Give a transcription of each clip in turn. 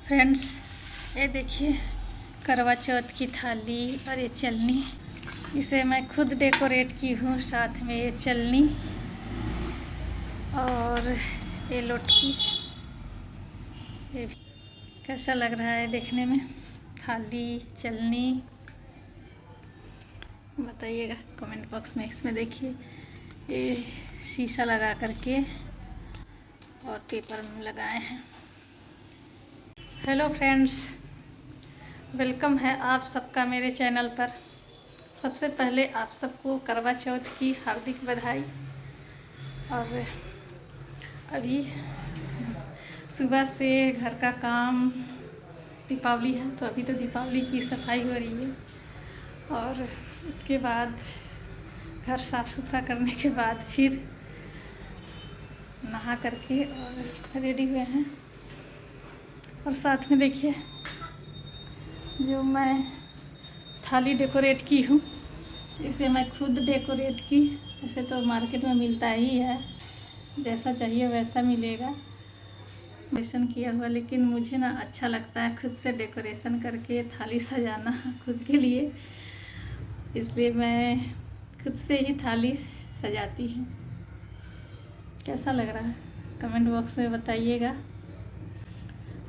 Friends, ये देखिए करवा चौथ की थाली और ये चलनी, इसे मैं खुद डेकोरेट की हूँ। साथ में ये चलनी और ये लोटकी, ये भी कैसा लग रहा है देखने में। थाली चलनी बताइएगा कमेंट बॉक्स में। इसमें देखिए ये शीशा लगा करके और पेपर में लगाए हैं। हेलो फ्रेंड्स, वेलकम है आप सबका मेरे चैनल पर। सबसे पहले आप सबको करवा चौथ की हार्दिक बधाई। और अभी सुबह से घर का काम, दीपावली है तो अभी तो दीपावली की सफाई हो रही है, और उसके बाद घर साफ़ सुथरा करने के बाद फिर नहा करके और रेडी हुए हैं। और साथ में देखिए जो मैं थाली डेकोरेट की हूँ, इसे मैं खुद डेकोरेट की। ऐसे तो मार्केट में मिलता ही है, जैसा चाहिए वैसा मिलेगा डेकोरेशन किया हुआ, लेकिन मुझे ना अच्छा लगता है खुद से डेकोरेशन करके थाली सजाना खुद के लिए, इसलिए मैं खुद से ही थाली सजाती हूँ। कैसा लग रहा है कमेंट बॉक्स में बताइएगा।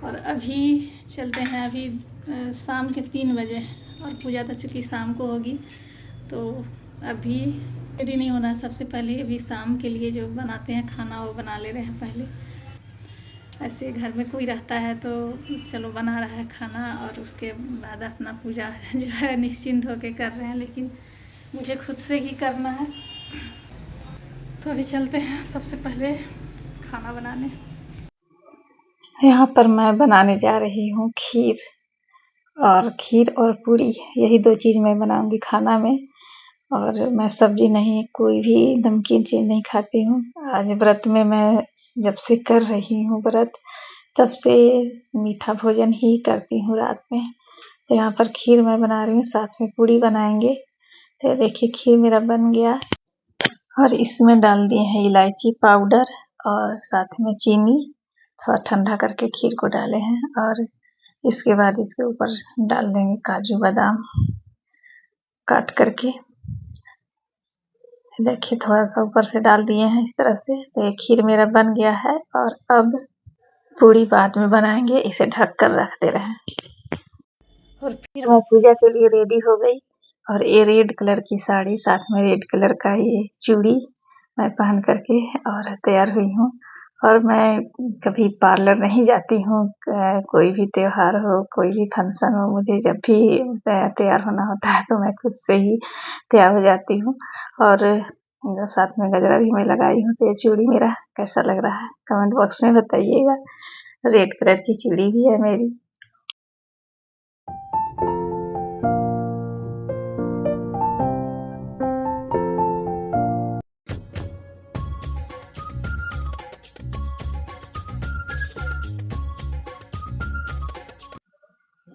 और अभी चलते हैं, अभी शाम के 3 बजे, और पूजा तो चूँकि शाम को होगी तो अभी रेडी नहीं होना। सबसे पहले अभी शाम के लिए जो बनाते हैं खाना वो बना ले रहे हैं पहले। ऐसे घर में कोई रहता है तो चलो बना रहा है खाना, और उसके बाद अपना पूजा जो है निश्चिंत होकर कर रहे हैं, लेकिन मुझे खुद से ही करना है। तो अभी चलते हैं सबसे पहले खाना बनाने। यहाँ पर मैं बनाने जा रही हूँ खीर और पूरी। यही 2 चीज़ मैं बनाऊंगी खाना में। और मैं सब्जी नहीं, कोई भी नमकीन चीज़ नहीं खाती हूँ। आज व्रत में मैं जब से कर रही हूँ व्रत, तब से मीठा भोजन ही करती हूँ रात में। तो यहाँ पर खीर मैं बना रही हूँ, साथ में पूरी बनाएंगे। तो देखिए खीर मेरा बन गया, और इसमें डाल दिए हैं इलायची पाउडर और साथ में चीनी। थोड़ा ठंडा करके खीर को डाले हैं, और इसके बाद इसके ऊपर डाल देंगे काजू बादाम काट करके। देखिए थोड़ा सा ऊपर से डाल दिए हैं इस तरह से। तो ये खीर मेरा बन गया है, और अब पूरी बाद में बनाएंगे। इसे ढक कर रख दे रहे हैं। और फिर मैं पूजा के लिए रेडी हो गई, और ये रेड कलर की साड़ी, साथ में रेड कलर का ये चूड़ी मैं पहन करके और तैयार हुई हूँ। और मैं कभी पार्लर नहीं जाती हूँ। कोई भी त्योहार हो, कोई भी फंक्शन हो, मुझे जब भी तैयार होना होता है तो मैं खुद से ही तैयार हो जाती हूँ। और साथ में गजरा भी मैं लगाई हूँ। तो ये चूड़ी मेरा कैसा लग रहा है कमेंट बॉक्स में बताइएगा। रेड कलर की चूड़ी भी है मेरी।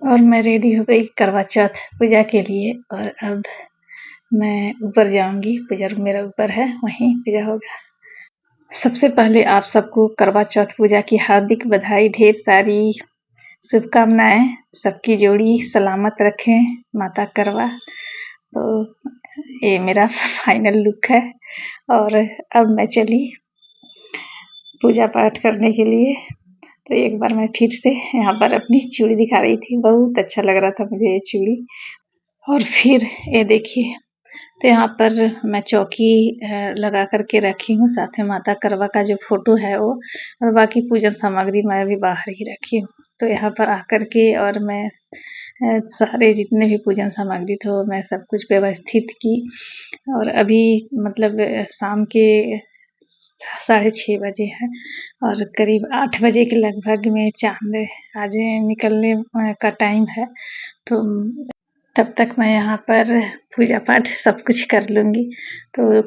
और मैं रेडी हो गई करवा चौथ पूजा के लिए, और अब मैं ऊपर जाऊंगी। पूजा रूम मेरा ऊपर है, वहीं पूजा होगा। सबसे पहले आप सबको करवा चौथ पूजा की हार्दिक बधाई, ढेर सारी शुभकामनाएं। सबकी जोड़ी सलामत रखें माता करवा। तो ये मेरा फाइनल लुक है, और अब मैं चली पूजा पाठ करने के लिए। तो एक बार मैं फिर से यहाँ पर अपनी चूड़ी दिखा रही थी, बहुत अच्छा लग रहा था मुझे ये चूड़ी। और फिर ये देखिए, तो यहाँ पर मैं चौकी लगा करके रखी हूँ, साथ में माता करवा का जो फोटो है वो, और बाकी पूजन सामग्री मैं अभी बाहर ही रखी हूँ। तो यहाँ पर आकर के और मैं सारे जितने भी पूजन सामग्री थे वो मैं सब कुछ व्यवस्थित की। और अभी मतलब शाम के 6:30 बजे है, और करीब 8 बजे के लगभग में चाँद आज निकलने का टाइम है। तो तब तक मैं यहाँ पर पूजा पाठ सब कुछ कर लूँगी। तो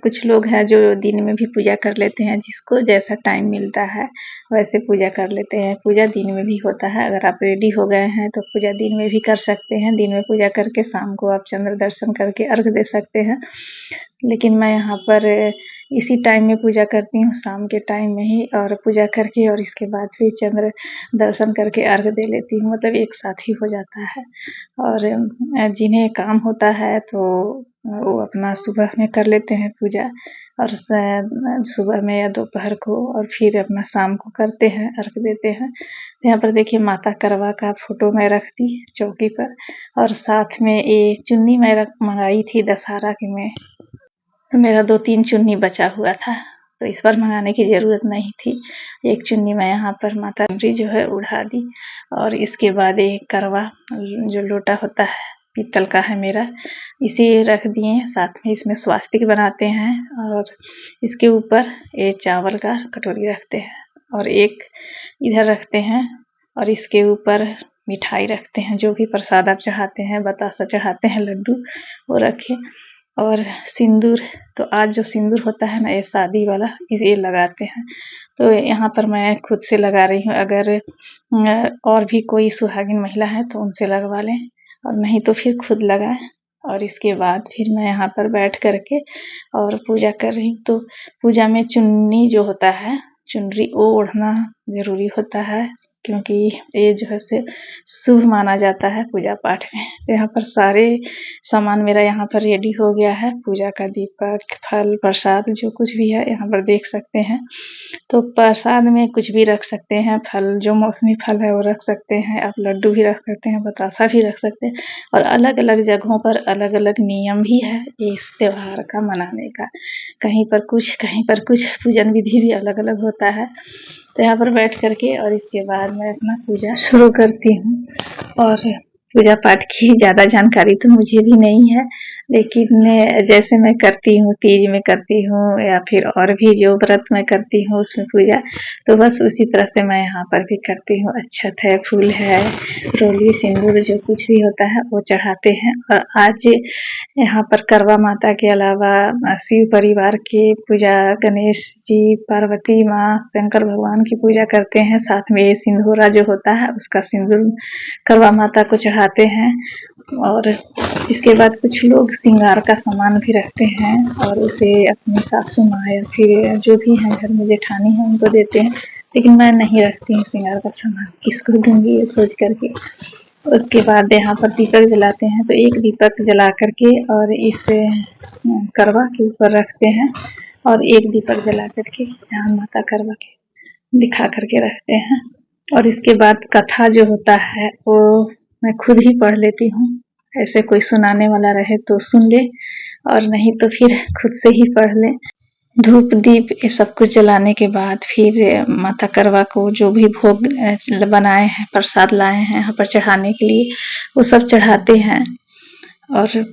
कुछ लोग हैं जो दिन में भी पूजा कर लेते हैं, जिसको जैसा टाइम मिलता है वैसे पूजा कर लेते हैं। पूजा दिन में भी होता है, अगर आप रेडी हो गए हैं तो पूजा दिन में भी कर सकते हैं। दिन में पूजा करके शाम को आप चंद्र दर्शन करके अर्घ दे सकते हैं। लेकिन मैं यहाँ पर इसी टाइम में पूजा करती हूँ, शाम के टाइम में ही। और पूजा करके और इसके बाद फिर चंद्र दर्शन करके अर्घ दे लेती हूँ, मतलब एक साथ ही हो जाता है। और जिन्हें काम होता है तो वो अपना सुबह में कर लेते हैं पूजा, और सुबह में या दोपहर को, और फिर अपना शाम को करते हैं, अर्घ देते हैं। तो यहाँ पर देखिए माता करवा का फोटो मैं रख दी चौकी पर, और साथ में ये चुन्नी मैं मंगाई थी दशहरा की में, तो मेरा 2-3 चुन्नी बचा हुआ था, तो इस पर मंगाने की ज़रूरत नहीं थी। एक चुन्नी मैं यहाँ पर माता जो है उड़ा दी। और इसके बाद एक करवा जो लोटा होता है पीतल का है मेरा, इसे रख दिए। साथ में इसमें स्वास्तिक बनाते हैं, और इसके ऊपर ये चावल का कटोरी रखते हैं, और एक इधर रखते हैं, और इसके ऊपर मिठाई रखते हैं। जो भी प्रसाद आप चाहते हैं, बतासा चाहते हैं, लड्डू, वो रखें। और सिंदूर, तो आज जो सिंदूर होता है ना, ये शादी वाला, ये लगाते हैं। तो यहाँ पर मैं खुद से लगा रही हूँ। अगर और भी कोई सुहागिन महिला है तो उनसे लगवा लें, और नहीं तो फिर खुद लगाएं। और इसके बाद फिर मैं यहाँ पर बैठ करके और पूजा कर रही हूँ। तो पूजा में चुन्नी जो होता है, चुनरी, वो ओढ़ना जरूरी होता है, क्योंकि ये जो है से शुभ माना जाता है पूजा पाठ में। तो यहाँ पर सारे सामान मेरा यहाँ पर रेडी हो गया है। पूजा का दीपक, फल, प्रसाद, जो कुछ भी है यहाँ पर देख सकते हैं। तो प्रसाद में कुछ भी रख सकते हैं, फल जो मौसमी फल है वो रख सकते हैं, आप लड्डू भी रख सकते हैं, बतासा भी रख सकते हैं। और अलग अलग जगहों पर अलग अलग नियम भी है इस त्योहार का मनाने का, कहीं पर कुछ पूजन विधि भी अलग अलग होता है। तो यहाँ पर बैठ करके और इसके बाद मैं अपना पूजा शुरू करती हूँ। और पूजा पाठ की ज़्यादा जानकारी तो मुझे भी नहीं है, लेकिन जैसे मैं करती हूँ, तीज में करती हूँ, या फिर और भी जो व्रत मैं करती हूँ उसमें पूजा, तो बस उसी तरह से मैं यहाँ पर भी करती हूँ। अक्षत है, फूल है, रोली, सिंदूर, जो कुछ भी होता है वो चढ़ाते हैं। और आज यहाँ पर करवा माता के अलावा शिव परिवार की पूजा, गणेश जी, पार्वती माँ, शंकर भगवान की पूजा करते हैं। साथ में ये सिंदूरा जो होता है उसका सिंदूर करवा माता को चढ़ाते हैं। और इसके बाद कुछ लोग श्रृंगार का सामान भी रखते हैं, और उसे अपनी सासू माँ या फिर जो भी हैं घर में जेठानी है उनको देते हैं। लेकिन मैं नहीं रखती हूँ श्रृंगार का सामान, किसको दूंगी ये सोच करके। उसके बाद यहाँ पर दीपक जलाते हैं, तो एक दीपक जला करके और इस करवा के ऊपर रखते हैं, और एक दीपक जला करके यहाँ माता करवा के दिखा करके रखते हैं। और इसके बाद कथा जो होता है वो मैं खुद ही पढ़ लेती हूँ, ऐसे कोई सुनाने वाला रहे तो सुन ले, और नहीं तो फिर खुद से ही पढ़ ले। धूप दीप ये सब कुछ जलाने के बाद फिर माता करवा को जो भी भोग बनाए हैं, प्रसाद लाए हैं यहाँ पर चढ़ाने के लिए, वो सब चढ़ाते हैं। और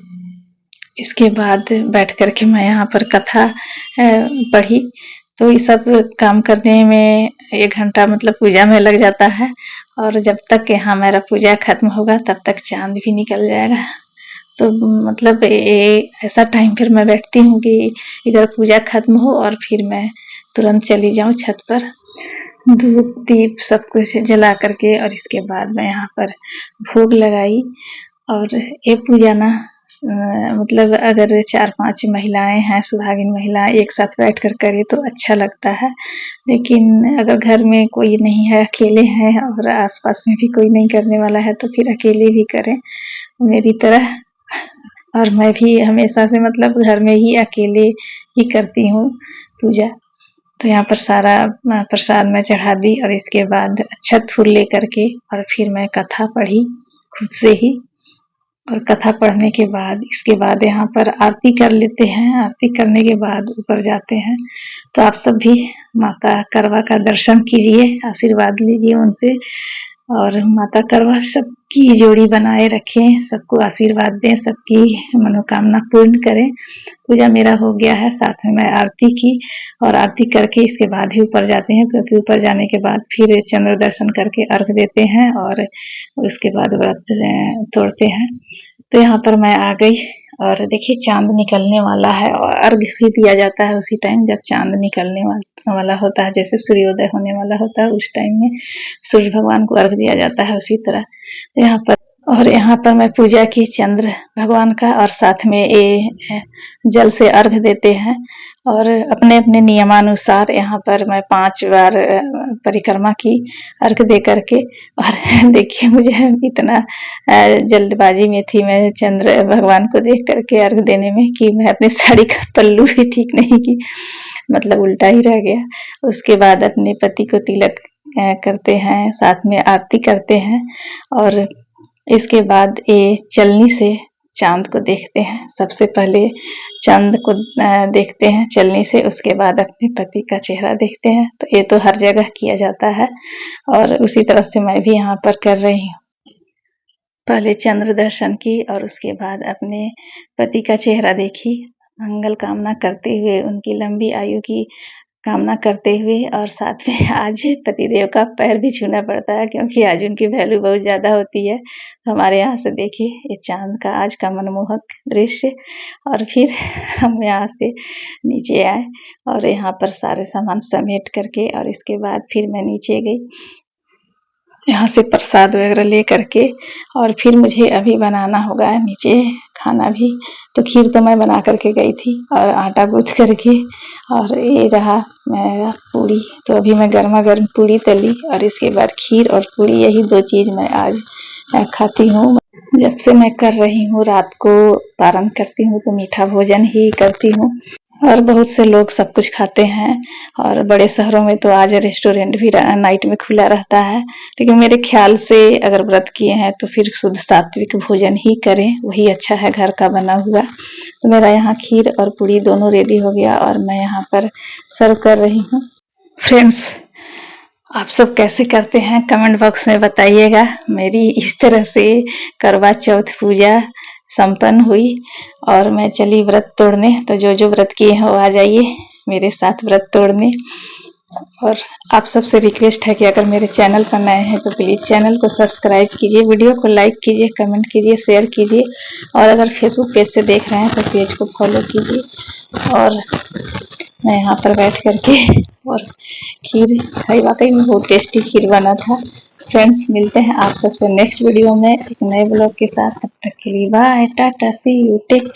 इसके बाद बैठ करके मैं यहाँ पर कथा पढ़ी। तो ये सब काम करने में 1 घंटा मतलब पूजा में लग जाता है, और जब तक यहाँ मेरा पूजा खत्म होगा तब तक चाँद भी निकल जाएगा। तो मतलब ऐसा टाइम फिर मैं बैठती हूँ कि इधर पूजा खत्म हो और फिर मैं तुरंत चली जाऊँ छत पर, धूप दीप सब कुछ जला करके। और इसके बाद मैं यहाँ पर भोग लगाई। और ये पूजा ना मतलब अगर 4-5 महिलाएं हैं, सुहागिन महिलाएं एक साथ बैठ कर करें तो अच्छा लगता है। लेकिन अगर घर में कोई नहीं है, अकेले हैं, और आसपास में भी कोई नहीं करने वाला है, तो फिर अकेले भी करें मेरी तरह। और मैं भी हमेशा से मतलब घर में ही अकेले ही करती हूँ पूजा। तो यहाँ पर सारा प्रसाद मैं चढ़ा दी, और इसके बाद अक्षत फूल लेकर के और फिर मैं कथा पढ़ी खुद से ही। और कथा पढ़ने के बाद इसके बाद यहाँ पर आरती कर लेते हैं। आरती करने के बाद ऊपर जाते हैं। तो आप सब भी माता करवा का दर्शन कीजिए, आशीर्वाद लीजिए उनसे, और माता करवा सबकी जोड़ी बनाए रखें, सबको आशीर्वाद दें, सबकी मनोकामना पूर्ण करें। पूजा मेरा हो गया है, साथ में मैं आरती की, और आरती करके इसके बाद ही ऊपर जाते हैं, क्योंकि ऊपर जाने के बाद फिर चंद्र दर्शन करके अर्घ देते हैं, और उसके बाद व्रत तोड़ते हैं। तो यहाँ पर मैं आ गई, और देखिए चाँद निकलने वाला है, और अर्घ भी दिया जाता है उसी टाइम जब चाँद निकलने वाला होता है। जैसे सूर्योदय होने वाला होता है उस टाइम में सूर्य भगवान को अर्घ दिया जाता है, उसी तरह। तो यहाँ पर और यहाँ पर मैं पूजा की चंद्र भगवान का, और साथ में ये जल से अर्घ देते हैं। और अपने अपने नियमानुसार यहाँ पर मैं 5 बार परिक्रमा की अर्घ दे करके। और देखिए मुझे इतना जल्दबाजी में थी मैं चंद्र भगवान को देख करके अर्घ देने में कि मैं अपनी साड़ी का पल्लू भी ठीक नहीं की, मतलब उल्टा ही रह गया। उसके बाद अपने पति को तिलक करते हैं, साथ में आरती करते हैं। और इसके बाद ये चलनी से चांद को देखते हैं। सबसे पहले चांद को देखते हैं चलनी से, उसके बाद अपने पति का चेहरा देखते हैं। तो ये तो हर जगह किया जाता है, और उसी तरह से मैं भी यहाँ पर कर रही हूँ। पहले चंद्र दर्शन की और उसके बाद अपने पति का चेहरा देखी, मंगल कामना करते हुए, उनकी लंबी आयु की कामना करते हुए। और साथ में आज पतिदेव का पैर भी छूना पड़ता है, क्योंकि आज उनकी वैल्यू बहुत ज़्यादा होती है। हमारे यहाँ से देखिए ये चांद का आज का मनमोहक दृश्य। और फिर हम यहाँ से नीचे आए और यहाँ पर सारे सामान समेट करके, और इसके बाद फिर मैं नीचे गई, यहाँ से प्रसाद वगैरह ले करके। और फिर मुझे अभी बनाना होगा नीचे खाना भी। तो खीर तो मैं बना करके गई थी और आटा गूँथ करके। और ये रहा मेरा पूड़ी, तो अभी मैं गर्मा गर्म पूड़ी तली, और इसके बाद खीर और पूड़ी, यही 2 चीज़ मैं आज खाती हूँ। जब से मैं कर रही हूँ, रात को पारण करती हूँ तो मीठा भोजन ही करती हूँ। और बहुत से लोग सब कुछ खाते हैं, और बड़े शहरों में तो आज रेस्टोरेंट भी नाइट में खुला रहता है। लेकिन मेरे ख्याल से अगर व्रत किए हैं तो फिर शुद्ध सात्विक भोजन ही करें, वही अच्छा है घर का बना हुआ। तो मेरा यहाँ खीर और पूड़ी दोनों रेडी हो गया, और मैं यहाँ पर सर्व कर रही हूँ। फ्रेंड्स, आप सब कैसे करते हैं कमेंट बॉक्स में बताइएगा। मेरी इस तरह से करवा चौथ पूजा संपन्न हुई, और मैं चली व्रत तोड़ने। तो जो जो व्रत किए हैं वो आ जाइए मेरे साथ व्रत तोड़ने। और आप सबसे रिक्वेस्ट है कि अगर मेरे चैनल पर नए हैं तो प्लीज़ चैनल को सब्सक्राइब कीजिए, वीडियो को लाइक कीजिए, कमेंट कीजिए, शेयर कीजिए। और अगर फेसबुक पेज से देख रहे हैं तो पेज को फॉलो कीजिए। और मैं यहाँ पर बैठ करके और खीर खाई, वाकई में बहुत टेस्टी खीर बना था। फ्रेंड्स, मिलते हैं आप सबसे नेक्स्ट वीडियो में एक नए ब्लॉग के साथ। तब तक के लिए bye, tata, see you, take.